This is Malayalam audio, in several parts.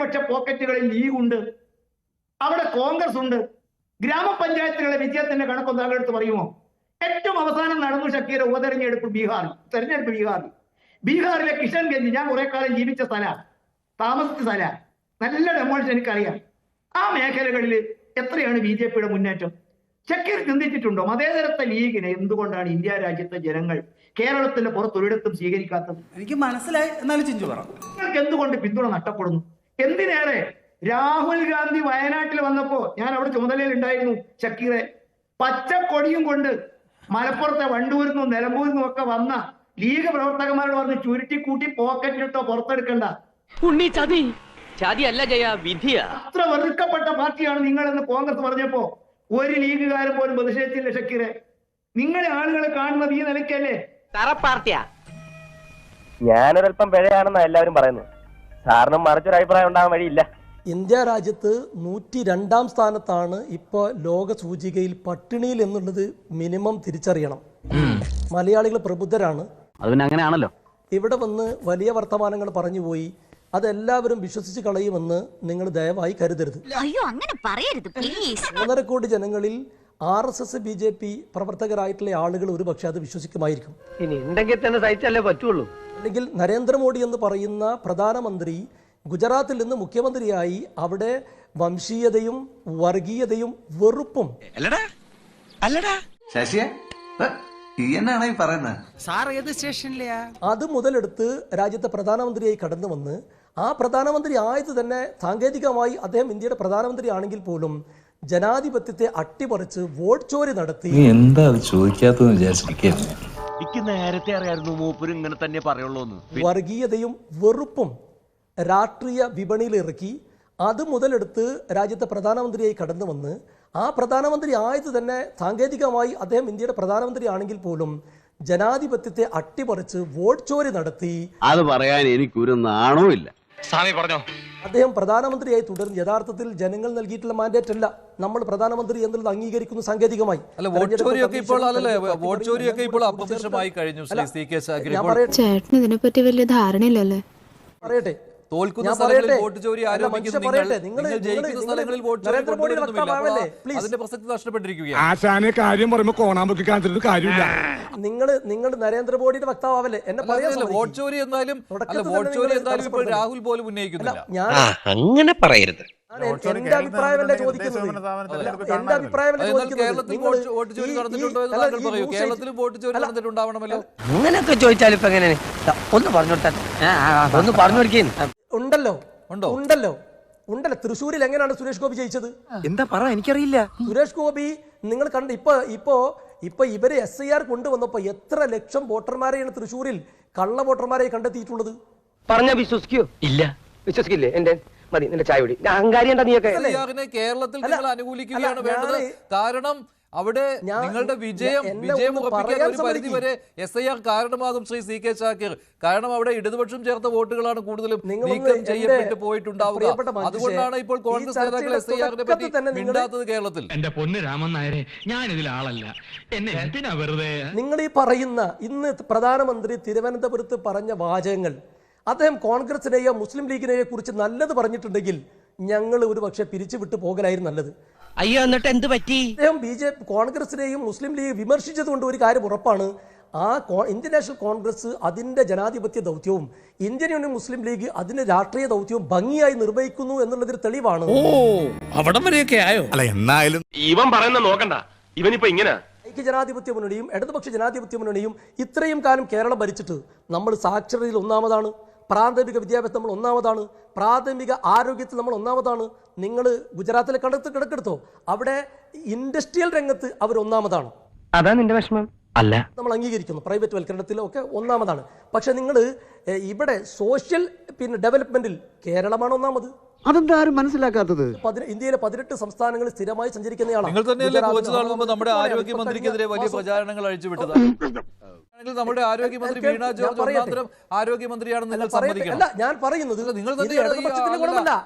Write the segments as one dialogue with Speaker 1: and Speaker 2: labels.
Speaker 1: ഭൂരിപക്ഷ പോക്കറ്റുകളിൽ ലീഗ് ഉണ്ട്, അവിടെ കോൺഗ്രസ് ഉണ്ട്. ഗ്രാമപഞ്ചായത്തുകളുടെ വിജയത്തിന്റെ കണക്കൊന്ന് താങ്കളെടുത്ത് പറയുമോ? ഏറ്റവും അവസാനം നടന്നു ഷക്കീർ ഉപതെരഞ്ഞെടുപ്പ് ബീഹാറിൽ. ബീഹാറിലെ കിഷൻഗഞ്ച് ഞാൻ കുറെ കാലം ജീവിച്ച സ്ഥലമാണ്, താമസിച്ച സ്ഥലമാണ്, നല്ല ഡെമോളിഷൻ എനിക്കറിയാം. ആ മേഖലകളിൽ എത്രയാണ് BJPയുടെ മുന്നേറ്റം? ഷക്കീർ ചിന്തിച്ചിട്ടുണ്ടോ മതേതരത്വ ലീഗിനെ എന്തുകൊണ്ടാണ് ഇന്ത്യ രാജ്യത്തെ ജനങ്ങൾ കേരളത്തിന്റെ പുറത്തൊരിടത്തും സ്വീകരിക്കാത്തത്?
Speaker 2: എനിക്ക് മനസ്സിലായി, എന്നാലും ചിഞ്ചു പറ.
Speaker 1: നിങ്ങൾക്ക് എന്തുകൊണ്ട് പിന്തുണ നഷ്ടപ്പെടുന്നു? എന്തിനേറെ രാഹുൽ ഗാന്ധി വയനാട്ടിൽ വന്നപ്പോ ഞാൻ അവിടെ ചുമതലയിൽ ഉണ്ടായിരുന്നു. ഷക്കീറെ, പച്ചക്കൊടിയും കൊണ്ട് മലപ്പുറത്തെ വണ്ടൂരിൽ നിന്നും നിലമ്പൂരിൽ നിന്നും ഒക്കെ വന്ന ലീഗ് പ്രവർത്തകന്മാരോട് പറഞ്ഞ് ചുരുട്ടിക്കൂട്ടി പോക്കറ്റിലിട്ടോ പുറത്തെടുക്കണ്ട. അത്ര വെറുക്കപ്പെട്ട പാർട്ടിയാണ് നിങ്ങളെന്ന് കോൺഗ്രസ് പറഞ്ഞപ്പോ ഒരു ലീഗുകാരൻ പോലും പ്രതിഷേധിച്ചില്ല. ഷക്കീറെ, നിങ്ങളെ ആളുകളെ കാണുന്നത് ഈ നിലയ്ക്കല്ലേ?
Speaker 3: ഞാനൊരൽപ്പം പിഴയാണെന്നാ എല്ലാവരും പറയുന്നത്. സാറിനും മറിച്ചൊരു അഭിപ്രായം ഉണ്ടാകാൻ വഴിയില്ല.
Speaker 4: ഇന്ത്യ രാജ്യത്ത് 102-ാം സ്ഥാനത്താണ് ഇപ്പോൾ ലോക സൂചികയിൽ പട്ടിണിയിൽ എന്നുള്ളത് മിനിമം തിരിച്ചറിയണം. മലയാളികൾ പ്രബുദ്ധരാണ്,
Speaker 3: അങ്ങനെയാണല്ലോ. ഇവിടെ
Speaker 4: വന്ന് വലിയ വർത്തമാനങ്ങൾ പറഞ്ഞു പോയി അതെല്ലാവരും വിശ്വസിച്ച് കളയുമെന്ന് നിങ്ങൾ ദയവായി കരുതരുത്. 1.5 കോടി ജനങ്ങളിൽ RSS BJP പ്രവർത്തകരായിട്ടുള്ള ആളുകൾ ഒരു പക്ഷേ അത് വിശ്വസിക്കുമായിരിക്കും. അല്ലെങ്കിൽ നരേന്ദ്രമോദി എന്ന് പറയുന്ന പ്രധാനമന്ത്രി ഗുജറാത്തിൽ നിന്ന് മുഖ്യമന്ത്രിയായി അവിടെ വംശീയതയും വർഗീയതയും വെറുപ്പും അത് മുതലെടുത്ത് രാജ്യത്തെ പ്രധാനമന്ത്രിയായി കടന്നു വന്ന് ആ പ്രധാനമന്ത്രി ആയത് തന്നെ സാങ്കേതികമായി അദ്ദേഹം ഇന്ത്യയുടെ പ്രധാനമന്ത്രി ആണെങ്കിൽ പോലും ജനാധിപത്യത്തെ അട്ടിമറിച്ച് വോട്ട് ചോരി നടത്തി.
Speaker 5: എന്താ ചോദിക്കാത്തതെന്ന് വിചാരിച്ചിരിക്കുന്നു.
Speaker 4: വർഗീയതയും വെറുപ്പും രാഷ്ട്രീയ വിപണിയിൽ ഇറക്കി അത് മുതലെടുത്ത് രാജ്യത്തെ പ്രധാനമന്ത്രിയായി കടന്നു വന്ന് ആ പ്രധാനമന്ത്രി ആയത് തന്നെ സാങ്കേതികമായി അദ്ദേഹം ഇന്ത്യയുടെ പ്രധാനമന്ത്രി ആണെങ്കിൽ പോലും ജനാധിപത്യത്തെ അട്ടിമറിച്ച് വോട്ട് ചോരി നടത്തി.
Speaker 6: അത് പറയാൻ എനിക്കൊരു നാണവുമില്ല.
Speaker 4: അദ്ദേഹം പ്രധാനമന്ത്രിയായി തുടർന്ന് യഥാർത്ഥത്തിൽ ജനങ്ങൾ നൽകിയിട്ടുള്ള മാൻഡേറ്റ് അല്ല നമ്മൾ പ്രധാനമന്ത്രി എന്നുള്ളത് അംഗീകരിക്കുന്നു സാങ്കേതികമായി.
Speaker 7: ചേട്ടന് ഇതിനെപ്പറ്റി വലിയ ധാരണയില്ലല്ലേ?
Speaker 4: പറയട്ടെ,
Speaker 8: തോൽക്കുന്ന സ്ഥലങ്ങളിൽ വോട്ട് ചോരി ആരോപിക്കുന്ന നിങ്ങൾ ജയിക്കുന്ന സ്ഥലങ്ങളിൽ വോട്ട് ചോരി കൊണ്ടുവരുന്നുമില്ല. അതിന്റെ പ്രസക്തി നഷ്ടപ്പെട്ടിരിക്കുകയാണ്.
Speaker 9: ആശാനെ കാര്യം പറയുമ്പോൾ കോണാമ്പൊക്കെ കാണിച്ചിട്ട് കാര്യമില്ല.
Speaker 4: നിങ്ങൾ നരേന്ദ്രമോദിയുടെ വക്താവല്ലേ? എന്നെ പറയാം.
Speaker 8: വോട്ട് ചോരി എന്നാലും ഇപ്പോൾ രാഹുൽ പോലും ഉന്നയിക്കുന്നില്ല.
Speaker 6: അങ്ങനെ പറയരുത്.
Speaker 4: എന്റെ അഭിപ്രായമല്ലേ ചോദിക്കുന്നത്? എന്റെ അഭിപ്രായമല്ലേ ചോദിക്കുന്നത്?
Speaker 8: കേരളത്തിൽ വോട്ട് ചോരി നടന്നിട്ടുണ്ടോ എന്ന് താങ്കൾ പറയൂ. കേരളത്തിലും വോട്ട് ചോരി നടന്നിട്ടുണ്ടാവണമല്ലോ.
Speaker 3: അങ്ങനെയൊക്കെ ചോദിച്ചാൽ ഇപ്പൊ എങ്ങനെയാണ്? ഒന്ന് പറഞ്ഞു
Speaker 4: ഉണ്ടല്ലോ. തൃശ്ശൂരിൽ എങ്ങനെയാണ് സുരേഷ് ഗോപി ജയിച്ചത്?
Speaker 3: എന്താ പറ, എനിക്കറിയില്ല.
Speaker 4: സുരേഷ് ഗോപി നിങ്ങൾ കണ്ട് ഇപ്പൊ ഇവര് SIR കൊണ്ടുവന്നപ്പോ എത്ര ലക്ഷം വോട്ടർമാരെയാണ് തൃശ്ശൂരിൽ കള്ള വോട്ടർമാരെ കണ്ടെത്തിയിട്ടുള്ളത്?
Speaker 3: പറഞ്ഞ വിശ്വസിക്കോ? ഇല്ല, വിശ്വസിക്കില്ലേ? മതി നിന്റെ ചായ കുടി. അഹങ്കാരിയാ നീയൊക്കെ.
Speaker 8: കേരളത്തിൽ നിങ്ങൾ അനുകൂലിക്കുകയാണ് വേണ്ടത്. കാരണം അവിടെ നിങ്ങളുടെ വിജയം ഉറപ്പിക്കാൻ ഒരു പരിധി വരെ SIR കാരണമാകും ശ്രീ CK ഷാക്കിർ. കാരണം അവിടെ ഇടതുപക്ഷം ചേർത്ത വോട്ടുകളാണ് കൂടുതലും നീക്കം ചെയ്യപ്പെട്ടു പോയിട്ടുണ്ടാവുക. അതുകൊണ്ടാണ് ഇപ്പോൾ കോൺഗ്രസ് നേതാക്കൾ SIR-നെ പറ്റി മിണ്ടാത്തത് കേരളത്തിൽ.
Speaker 9: എന്റെ പൊന്ന് രാമൻ നായരെ, ഞാൻ ഇതിൽ ആളല്ല. എന്നെ എന്തിനാ വെറുതെ
Speaker 4: നിങ്ങൾ ഈ പറയുന്ന ഇന്ന് പ്രധാനമന്ത്രി തിരുവനന്തപുരത്ത് പറഞ്ഞ വാചകങ്ങൾ അദ്ദേഹം കോൺഗ്രസിനെയോ മുസ്ലിം ലീഗിനെയോ കുറിച്ച് നല്ലത് പറഞ്ഞിട്ടുണ്ടെങ്കിൽ ഞങ്ങൾ ഒരു പക്ഷെ പിരിച്ചുവിട്ട് പോകലായിരുന്നു നല്ലത്.
Speaker 3: അയ്യോ, എന്നിട്ട് എന്ത് പറ്റി?
Speaker 4: അദ്ദേഹം കോൺഗ്രസിനെയും മുസ്ലിം ലീഗ് വിമർശിച്ചതുകൊണ്ട് ഒരു കാര്യം ഉറപ്പാണ്, ആ ഇന്ത്യൻ നാഷണൽ കോൺഗ്രസ് അതിന്റെ ജനാധിപത്യ ദൗത്യവും ഇന്ത്യൻ യൂണിയൻ മുസ്ലിം ലീഗ് അതിന്റെ രാഷ്ട്രീയ ദൗത്യവും ഭംഗിയായി നിർവഹിക്കുന്നു എന്നുള്ളതൊരു തെളിവാണ്.
Speaker 9: എന്നാലും
Speaker 6: ഇവൻ പറയുന്ന നോക്കണ്ട, ഇവനിപ്പോ ഇങ്ങനെ
Speaker 4: ഐക്യജനാധിപത്യ മുന്നണിയും ഇടതുപക്ഷ ജനാധിപത്യ മുന്നണിയും ഇത്രയും കാലം കേരളം ഭരിച്ചിട്ട് നമ്മൾ സാക്ഷരതയിൽ ഒന്നാമതാണ്, പ്രാഥമിക വിദ്യാഭ്യാസം നമ്മൾ ഒന്നാമതാണ്, പ്രാഥമിക ആരോഗ്യത്തിൽ നമ്മൾ ഒന്നാമതാണ്. നിങ്ങൾ ഗുജറാത്തിലെ കിടക്കെടുത്തോ, അവിടെ ഇൻഡസ്ട്രിയൽ രംഗത്ത് അവർ ഒന്നാമതാണ്.
Speaker 3: അതാ നിന്റെ വിഷമം? അല്ല,
Speaker 4: നമ്മൾ അംഗീകരിക്കുന്നു. പ്രൈവറ്റ് വൽക്കരണത്തിലും ഒക്കെ ഒന്നാമതാണ്. പക്ഷെ നിങ്ങൾ ഇവിടെ സോഷ്യൽ ഡെവലപ്മെന്റിൽ കേരളമാണ് ഒന്നാമത്.
Speaker 10: അതെന്താ ആരും മനസ്സിലാക്കാത്തത്?
Speaker 4: ഇന്ത്യയിലെ 18 സംസ്ഥാനങ്ങളിൽ സ്ഥിരമായി സഞ്ചരിക്കുന്നയാളാണ്.
Speaker 8: നിങ്ങൾ തന്നെയല്ലേ കുറച്ചു നാൾ മുമ്പ് നമ്മുടെ ആരോഗ്യമന്ത്രിക്കെതിരെ വലിയ പ്രചാരണങ്ങൾ അഴിച്ചുവിട്ടത്? നമ്മുടെ ആരോഗ്യമന്ത്രി വീണ ജോർജ് ഒന്നാന്തരം ആരോഗ്യമന്ത്രിയാണെന്ന് നിങ്ങൾ സമ്മതിക്കണം.
Speaker 4: ഞാൻ പറയുന്നത്
Speaker 8: നിങ്ങൾ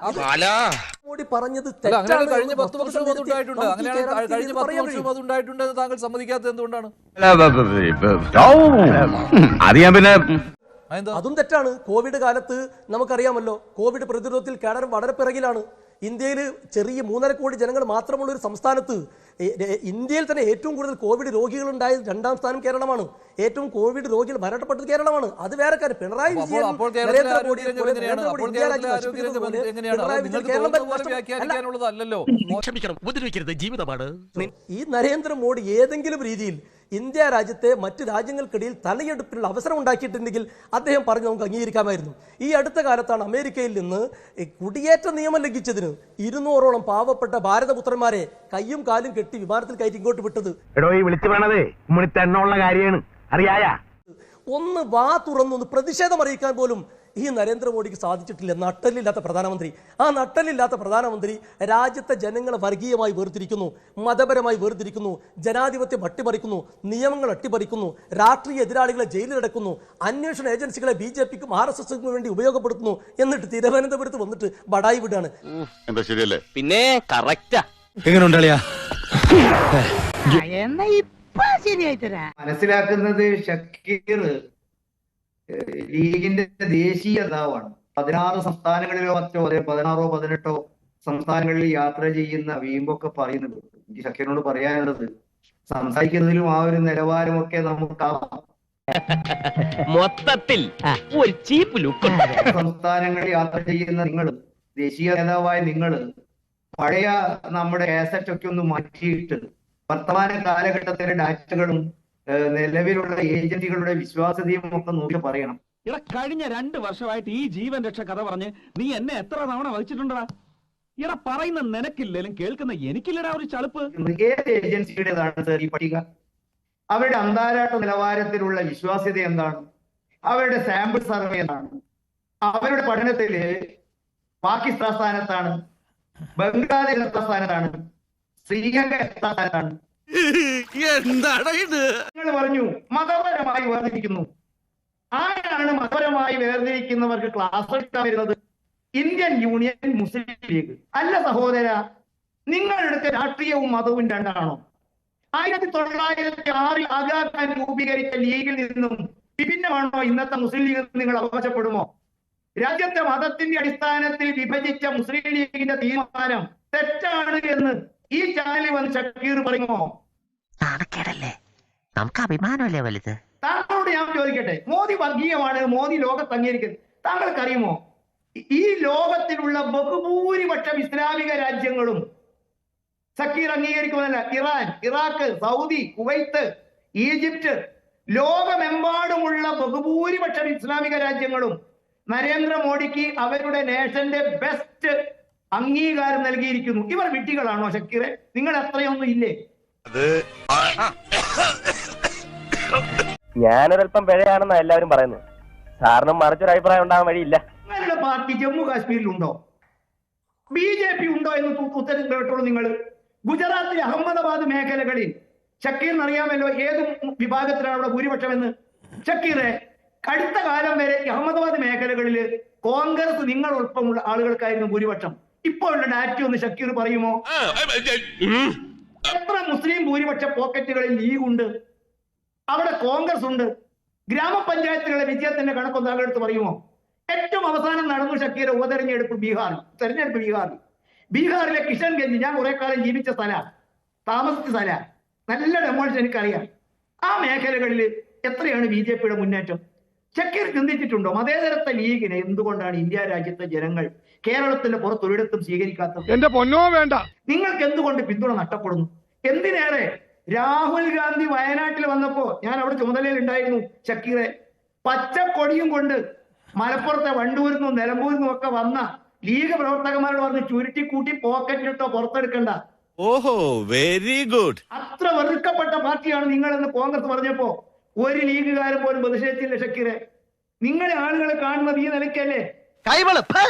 Speaker 4: പറഞ്ഞത്
Speaker 8: കഴിഞ്ഞ 10 വർഷവും അതുണ്ടായിട്ടുണ്ട്. അങ്ങനെയാണ് കഴിഞ്ഞ 10 വർഷവും അതുണ്ടായിട്ടുണ്ട് എന്ന് താങ്കൾ സമ്മതിക്കാത്തത് എന്തുകൊണ്ടാണ്?
Speaker 6: അത് ഞാൻ പിന്നെ
Speaker 4: അതും തെറ്റാണ്. കോവിഡ് കാലത്ത് നമുക്കറിയാമല്ലോ, കോവിഡ് പ്രതിരോധത്തിൽ കേരളം വളരെ പിറകിലാണ്. ഇന്ത്യയിൽ ചെറിയ 3.5 കോടി ജനങ്ങൾ മാത്രമുള്ള ഒരു സംസ്ഥാനത്ത് ഇന്ത്യയിൽ തന്നെ ഏറ്റവും കൂടുതൽ കോവിഡ് രോഗികൾ ഉണ്ടായത് 2ാം സ്ഥാനം കേരളമാണ്. ഏറ്റവും കോവിഡ് രോഗികൾ മരണപ്പെട്ടത് കേരളമാണ്. അത് വേറെ കാര്യം. പിണറായി വിജയൻ ഈ നരേന്ദ്രമോദി ഏതെങ്കിലും രീതിയിൽ ഇന്ത്യ രാജ്യത്തെ മറ്റ് രാജ്യങ്ങൾക്കിടയിൽ തലയെടുപ്പിനുള്ള അവസരം ഉണ്ടാക്കിയിട്ടുണ്ടെങ്കിൽ അദ്ദേഹം പറഞ്ഞ് നമുക്ക് അംഗീകരിക്കാമായിരുന്നു. ഈ അടുത്ത കാലത്താണ് അമേരിക്കയിൽ നിന്ന് കുടിയേറ്റ നിയമം ലംഘിച്ചതിന് 200ഓളം പാവപ്പെട്ട ഭാരതപുത്രന്മാരെ കയ്യും കാലും കെട്ടി വിമാനത്തിൽ കയറ്റി ഇങ്ങോട്ട് വിട്ടത്. ഒന്ന് വാ തുറന്നൊന്ന് പ്രതിഷേധം അറിയിക്കാൻ പോലും ഈ നരേന്ദ്രമോദിക്ക് സാധിച്ചിട്ടില്ല. നട്ടലില്ലാത്ത പ്രധാനമന്ത്രി. ആ നട്ടലില്ലാത്ത പ്രധാനമന്ത്രി രാജ്യത്തെ ജനങ്ങളെ വർഗീയമായി വേർതിരിക്കുന്നു, മതപരമായി വേർതിരിക്കുന്നു, ജനാധിപത്യം അട്ടിമറിക്കുന്നു, നിയമങ്ങൾ അട്ടിമറിക്കുന്നു, രാഷ്ട്രീയ എതിരാളികളെ ജയിലിലടക്കുന്നു, അന്വേഷണ ഏജൻസികളെ BJPക്കും RSSക്കും വേണ്ടി ഉപയോഗപ്പെടുത്തുന്നു. എന്നിട്ട് തിരുവനന്തപുരത്ത് വന്നിട്ട് ബടായി വിടാണ്.
Speaker 6: പിന്നെ കറക്റ്റാ.
Speaker 1: മനസ്സിലാക്കുന്നത് ഷക്കീർ ലീഗിന്റെ ദേശീയ നേതാവാണ്. 16 സംസ്ഥാനങ്ങളിലോ 16-18 സംസ്ഥാനങ്ങളിൽ യാത്ര ചെയ്യുന്ന വീമ്പൊക്കെ പറയുന്നുണ്ട്. എനിക്ക് ഷക്കീറിനോട് പറയാനുള്ളത്, സംസാരിക്കുന്നതിലും ആ ഒരു നിലവാരമൊക്കെ നമുക്കാവാം.
Speaker 3: മൊത്തത്തിൽ ഒരു ചീപ്പ് ലുക്ക്.
Speaker 1: സംസ്ഥാനങ്ങളിൽ യാത്ര ചെയ്യുന്ന നിങ്ങൾ, ദേശീയ നേതാവായ നിങ്ങൾ, പഴയ നമ്മുടെ കാസറ്റ് ഒക്കെ ഒന്ന് മാറ്റിയിട്ട് വർത്തമാന കാലഘട്ടത്തിലെ ഡാറ്റകളും നിലവിലുള്ള ഏജന്റുകളുടെ വിശ്വാസ്യതയും ഒക്കെ നോക്കി പറയണം.
Speaker 9: കഴിഞ്ഞ 2 വർഷമായിട്ട് ഈ ജീവൻ രക്ഷ കഥ പറഞ്ഞ് നീ എന്നെ എത്ര തവണ വഹിച്ചിട്ടുണ്ടടാ? പറയുന്ന നിനക്കില്ലേലും കേൾക്കുന്ന എനിക്കില്ലടാ ഒരു ചളുപ്പ്.
Speaker 1: ഏത് ഏജൻസിയുടേതാണ് സർ ഈ പട്ടിക? അവരുടെ അന്താരാഷ്ട്ര നിലവാരത്തിലുള്ള വിശ്വാസ്യത എന്താണ്? അവരുടെ സാമ്പിൾ സർവേ എന്താണ്? അവരുടെ പഠനത്തില് പാകിസ്ഥാൻ സ്ഥാനത്താണ്, ബംഗ്ലാദേശ് എത്ര സ്ഥാനത്താണ്, ശ്രീലങ്ക എത്ര സ്ഥാനത്താണ്? നിങ്ങൾ പറഞ്ഞു മതപരമായി വേർതിരിക്കുന്നു. ആരാണ് മതപരമായി വേർതിരിക്കുന്നവർക്ക് ക്ലാസ് എടുക്കാൻ വരുന്നത്? ഇന്ത്യൻ യൂണിയൻ മുസ്ലിം ലീഗ്. അല്ല സഹോദര, നിങ്ങളെടുത്ത രാഷ്ട്രീയവും മതവും രണ്ടാണോ? 1906 ആഗാ ഖാൻ രൂപീകരിച്ച ലീഗിൽ നിന്നും വിഭിന്നമാണോ ഇന്നത്തെ മുസ്ലിം ലീഗ്? നിങ്ങൾ അവകാശപ്പെടുമോ? രാജ്യത്തെ മതത്തിന്റെ അടിസ്ഥാനത്തിൽ വിഭജിച്ച മുസ്ലിം ലീഗിന്റെ തീരുമാനം തെറ്റാണ് എന്ന് ഈ ചാനലിൽ വന്ന് ഷക്കീർ പറയുമോ?
Speaker 3: നമുക്ക് അഭിമാനമല്ലേ വലുത്.
Speaker 1: താങ്കളോട് ഞാൻ ചോദിക്കട്ടെ, മോദി വർഗീയമാണ്, മോദി ലോകത്ത് അംഗീകരിക്കുന്നത് താങ്കൾക്കറിയുമോ? ഈ ലോകത്തിലുള്ള ബഹുഭൂരിപക്ഷം ഇസ്ലാമിക രാജ്യങ്ങളും ഷക്കീർ അംഗീകരിക്കുന്നതല്ല. Iran, Iraq, Saudi, Kuwait, Egypt, ലോകമെമ്പാടുമുള്ള ബഹുഭൂരിപക്ഷം ഇസ്ലാമിക രാജ്യങ്ങളും നരേന്ദ്രമോദിക്ക് അവരുടെ നേഷന്റെ ബെസ്റ്റ് അംഗീകാരം നൽകിയിരിക്കുന്നു. ഇവർ വിഡ്ഢികളാണോ ഷക്കീറെ? നിങ്ങൾ അത്രയൊന്നും ഇല്ലേ?
Speaker 3: ഞാനൊരൽപ്പം പിഴയാണെന്നാ എല്ലാവരും പറയുന്നത്. സാറിനും മറിച്ചൊരു അഭിപ്രായം ഉണ്ടാകാൻ വഴിയില്ല.
Speaker 1: നിങ്ങളുടെ പാർട്ടി ജമ്മു കാശ്മീരിലുണ്ടോ? BJP ഉണ്ടോ എന്ന് ഉത്തരം കേട്ടോളൂ. നിങ്ങൾ ഗുജറാത്തിലെ അഹമ്മദാബാദ് മേഖലകളിൽ ഷക്കീറിന് അറിയാമല്ലോ ഏത് വിഭാഗത്തിലാണ് അവിടെ ഭൂരിപക്ഷം എന്ന്. ഷക്കീറെ, അടുത്ത കാലം വരെ അഹമ്മദാബാദ് മേഖലകളിൽ കോൺഗ്രസ് നിങ്ങളൊപ്പമുള്ള ആളുകൾക്കായിരുന്നു ഭൂരിപക്ഷം. ഇപ്പോഴുള്ള ഡാറ്റ ഒന്ന് ഷക്കീർ പറയുമോ? എത്ര മുസ്ലിം ഭൂരിപക്ഷ പോക്കറ്റുകളിൽ ലീഗ് ഉണ്ട്? അവിടെ കോൺഗ്രസ് ഉണ്ട്. ഗ്രാമപഞ്ചായത്തുകളുടെ വിജയത്തിന്റെ കണക്കൊന്ന് താങ്കളെടുത്ത് പറയുമോ? ഏറ്റവും അവസാനം നടന്നു ഷക്കീർ ഉപതെരഞ്ഞെടുപ്പ് ബീഹാറിൽ. ബീഹാറിലെ കിഷൻഗഞ്ച്, ഞാൻ കുറെ കാലം ജീവിച്ച സ്ഥലം, താമസിച്ച സ്ഥലം, നല്ല ഡെമോളിഷൻ എനിക്കറിയാം. ആ മേഖലകളിൽ എത്രയാണ് BJPയുടെ മുന്നേറ്റം? ഷക്കീർ ചിന്തിച്ചിട്ടുണ്ടോ? മതേതരത്വ ലീഗിനെ എന്തുകൊണ്ടാണ് ഇന്ത്യ രാജ്യത്തെ ജനങ്ങൾ കേരളത്തിന്റെ പുറത്തൊരിടത്തും സ്വീകരിക്കാത്തത്?
Speaker 6: എന്റെ പൊന്നോ വേണ്ട.
Speaker 1: നിങ്ങൾക്ക് എന്തുകൊണ്ട് പിന്തുണ നഷ്ടപ്പെടുന്നു? എന്തിനേറെ രാഹുൽ ഗാന്ധി വയനാട്ടിൽ വന്നപ്പോ ഞാൻ അവിടെ ചുമതലയിൽ ഉണ്ടായിരുന്നു ഷക്കീറെ. പച്ചക്കൊടിയും കൊണ്ട് മലപ്പുറത്തെ വണ്ടൂരിൽ നിന്നും നിലമ്പൂരിൽ നിന്നും ഒക്കെ വന്ന ലീഗ് പ്രവർത്തകന്മാരോട് പറഞ്ഞ് ചുരുട്ടിക്കൂട്ടി പോക്കറ്റിലിട്ടോ പുറത്തെടുക്കണ്ട.
Speaker 6: ഓഹോ, വെരി ഗുഡ്.
Speaker 1: അത്ര വെറുക്കപ്പെട്ട പാർട്ടിയാണ് നിങ്ങളെന്ന് കോൺഗ്രസ് പറഞ്ഞപ്പോ ഒരു ലീഗുകാരൻ പോലും പ്രതിഷേധിച്ചില്ല ഷക്കീറെ. നിങ്ങളെ ആളുകളെ കാണുന്നത് ഈ നിലയ്ക്കല്ലേ?
Speaker 3: കൈവളപ്പ്